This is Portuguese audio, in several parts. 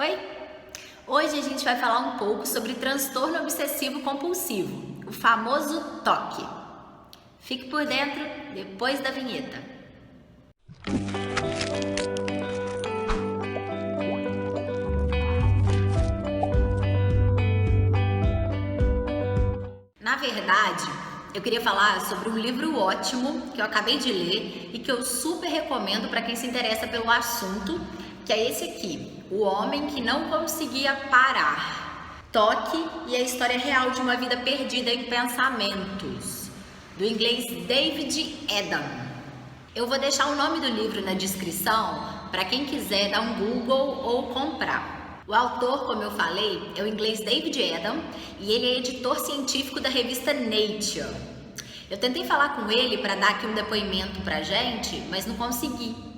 Oi? Hoje a gente vai falar um pouco sobre transtorno obsessivo compulsivo, o famoso TOC. Fique por dentro depois da vinheta. Na verdade, eu queria falar sobre um livro ótimo que eu acabei de ler e que eu super recomendo para quem se interessa pelo assunto, que é esse aqui, O Homem que Não Conseguia Parar. TOC e a história real de uma vida perdida em pensamentos, do inglês David Adam. Eu vou deixar o nome do livro na descrição para quem quiser dar um Google ou comprar. O autor, como eu falei, é o inglês David Adam e ele é editor científico da revista Nature. Eu tentei falar com ele para dar aqui um depoimento pra gente, mas não consegui.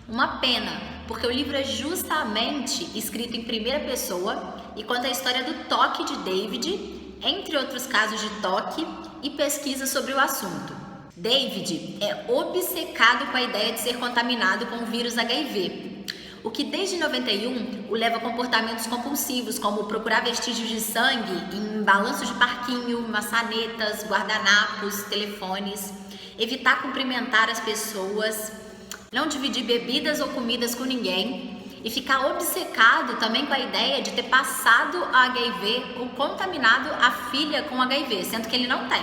Uma pena, porque o livro é justamente escrito em primeira pessoa e conta a história do TOC de David, entre outros casos de TOC e pesquisa sobre o assunto. David é obcecado com a ideia de ser contaminado com o vírus HIV, o que desde 91 o leva a comportamentos compulsivos, como procurar vestígios de sangue em balanços de parquinho, maçanetas, guardanapos, telefones, evitar cumprimentar as pessoas, não dividir bebidas ou comidas com ninguém e ficar obcecado também com a ideia de ter passado a HIV ou contaminado a filha com HIV, sendo que ele não tem.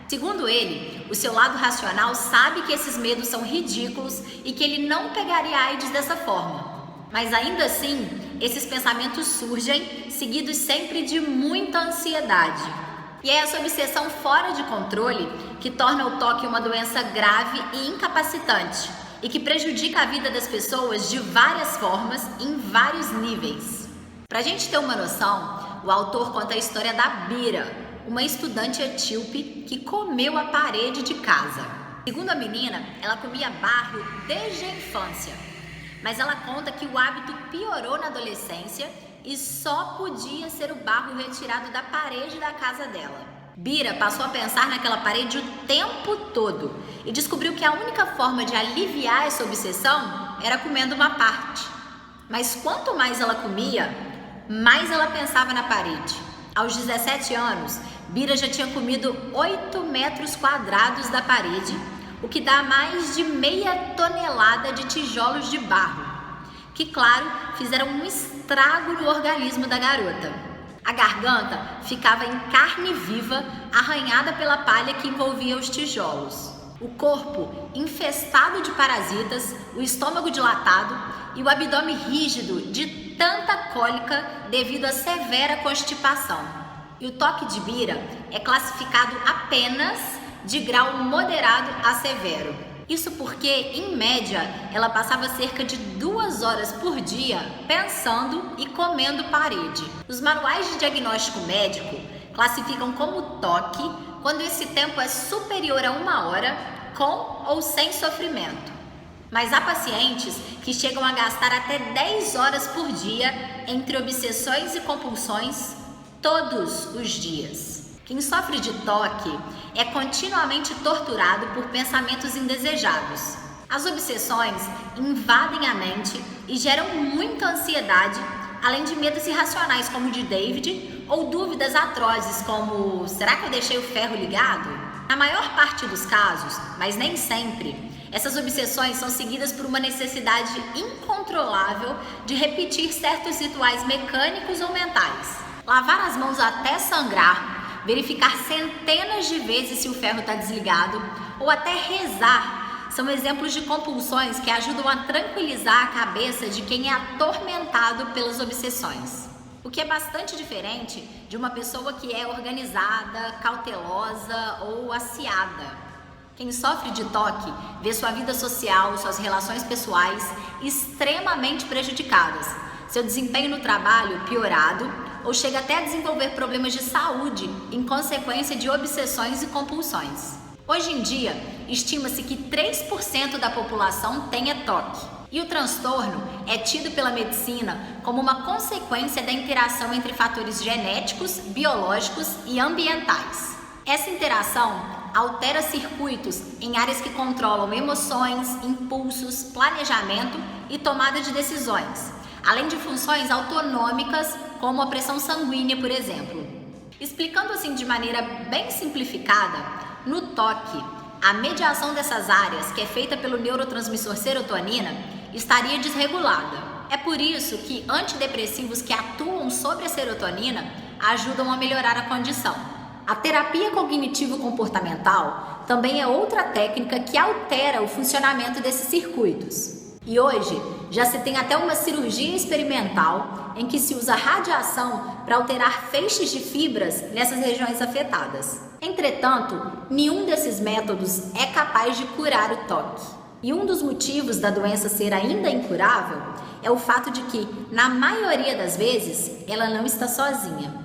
Segundo ele, o seu lado racional sabe que esses medos são ridículos e que ele não pegaria AIDS dessa forma. Mas ainda assim, esses pensamentos surgem, seguidos sempre de muita ansiedade. E é essa obsessão fora de controle que torna o TOC uma doença grave e incapacitante, e que prejudica a vida das pessoas de várias formas, em vários níveis. Para a gente ter uma noção, o autor conta a história da Bira, uma estudante etíope que comeu a parede de casa. Segundo a menina, ela comia barro desde a infância, mas ela conta que o hábito piorou na adolescência e só podia ser o barro retirado da parede da casa dela. Bira passou a pensar naquela parede o tempo todo e descobriu que a única forma de aliviar essa obsessão era comendo uma parte. Mas quanto mais ela comia, mais ela pensava na parede. Aos 17 anos, Bira já tinha comido 8 metros quadrados da parede, o que dá mais de meia tonelada de tijolos de barro, que, claro, fizeram um estrago no organismo da garota. A garganta ficava em carne viva, arranhada pela palha que envolvia os tijolos. O corpo infestado de parasitas, o estômago dilatado e o abdômen rígido de tanta cólica devido à severa constipação. E o TOC de Bira é classificado apenas de grau moderado a severo. Isso porque, em média, ela passava cerca de 2 horas por dia pensando e comendo parede. Os manuais de diagnóstico médico classificam como TOC quando esse tempo é superior a 1 hora, com ou sem sofrimento. Mas há pacientes que chegam a gastar até 10 horas por dia entre obsessões e compulsões todos os dias. Quem sofre de TOC é continuamente torturado por pensamentos indesejados. As obsessões invadem a mente e geram muita ansiedade, além de medos irracionais como o de David ou dúvidas atrozes como: será que eu deixei o ferro ligado? Na maior parte dos casos, mas nem sempre, essas obsessões são seguidas por uma necessidade incontrolável de repetir certos rituais mecânicos ou mentais. Lavar as mãos até sangrar, verificar centenas de vezes se o ferro está desligado ou até rezar são exemplos de compulsões que ajudam a tranquilizar a cabeça de quem é atormentado pelas obsessões. O que é bastante diferente de uma pessoa que é organizada, cautelosa ou aciada. Quem sofre de TOC vê sua vida social, suas relações pessoais extremamente prejudicadas, seu desempenho no trabalho piorado, ou chega até a desenvolver problemas de saúde em consequência de obsessões e compulsões. Hoje em dia, estima-se que 3% da população tenha TOC, e o transtorno é tido pela medicina como uma consequência da interação entre fatores genéticos, biológicos e ambientais. Essa interação altera circuitos em áreas que controlam emoções, impulsos, planejamento e tomada de decisões, além de funções autonômicas, como a pressão sanguínea, por exemplo. Explicando assim de maneira bem simplificada, no toque, a mediação dessas áreas, que é feita pelo neurotransmissor serotonina, estaria desregulada. É por isso que antidepressivos que atuam sobre a serotonina ajudam a melhorar a condição. A terapia cognitivo-comportamental também é outra técnica que altera o funcionamento desses circuitos. E hoje já se tem até uma cirurgia experimental em que se usa radiação para alterar feixes de fibras nessas regiões afetadas. Entretanto, nenhum desses métodos é capaz de curar o toque. E um dos motivos da doença ser ainda incurável é o fato de que, na maioria das vezes, ela não está sozinha.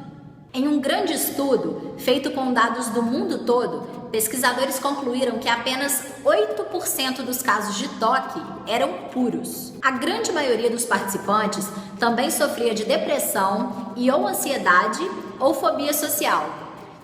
Em um grande estudo feito com dados do mundo todo, pesquisadores concluíram que apenas 8% dos casos de toque eram puros. A grande maioria dos participantes também sofria de depressão e ou ansiedade ou fobia social,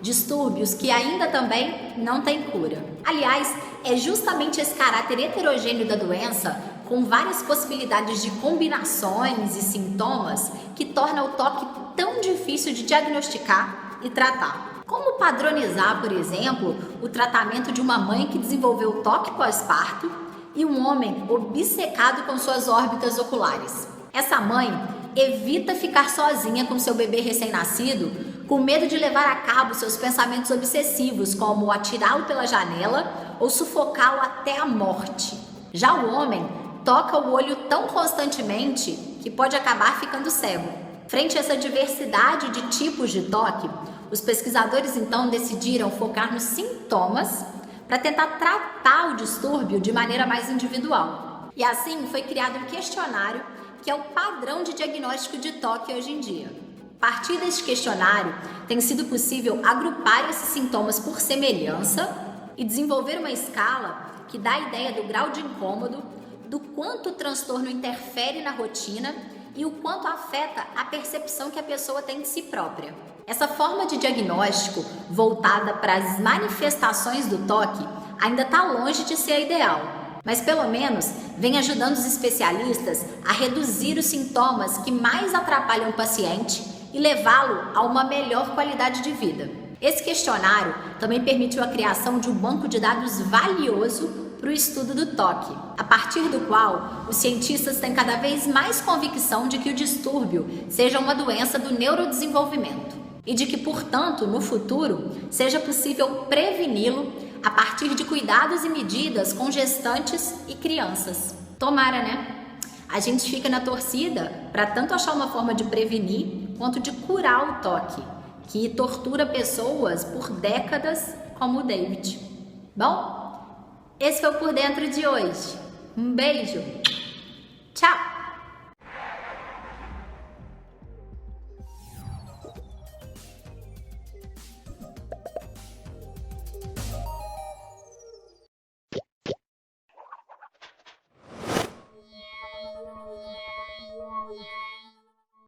distúrbios que ainda também não têm cura. Aliás, é justamente esse caráter heterogêneo da doença, com várias possibilidades de combinações e sintomas, que torna o toque tão difícil de diagnosticar e tratar. Como padronizar, por exemplo, o tratamento de uma mãe que desenvolveu toque pós-parto e um homem obcecado com suas órbitas oculares? Essa mãe evita ficar sozinha com seu bebê recém-nascido, com medo de levar a cabo seus pensamentos obsessivos, como atirá-lo pela janela ou sufocá-lo até a morte. Já o homem toca o olho tão constantemente que pode acabar ficando cego. Frente a essa diversidade de tipos de toque, os pesquisadores então decidiram focar nos sintomas para tentar tratar o distúrbio de maneira mais individual. E assim foi criado um questionário que é o padrão de diagnóstico de toque hoje em dia. A partir deste questionário, tem sido possível agrupar esses sintomas por semelhança e desenvolver uma escala que dá a ideia do grau de incômodo, do quanto o transtorno interfere na rotina e o quanto afeta a percepção que a pessoa tem de si própria. Essa forma de diagnóstico, voltada para as manifestações do toque, ainda está longe de ser a ideal, mas pelo menos vem ajudando os especialistas a reduzir os sintomas que mais atrapalham o paciente e levá-lo a uma melhor qualidade de vida. Esse questionário também permitiu a criação de um banco de dados valioso para o estudo do toque, a partir do qual os cientistas têm cada vez mais convicção de que o distúrbio seja uma doença do neurodesenvolvimento e de que, portanto, no futuro, seja possível preveni-lo a partir de cuidados e medidas com gestantes e crianças. Tomara, né? A gente fica na torcida para tanto achar uma forma de prevenir quanto de curar o toque, que tortura pessoas por décadas, como o David. Bom, esse foi o Por Dentro de hoje. Um beijo. Tchau!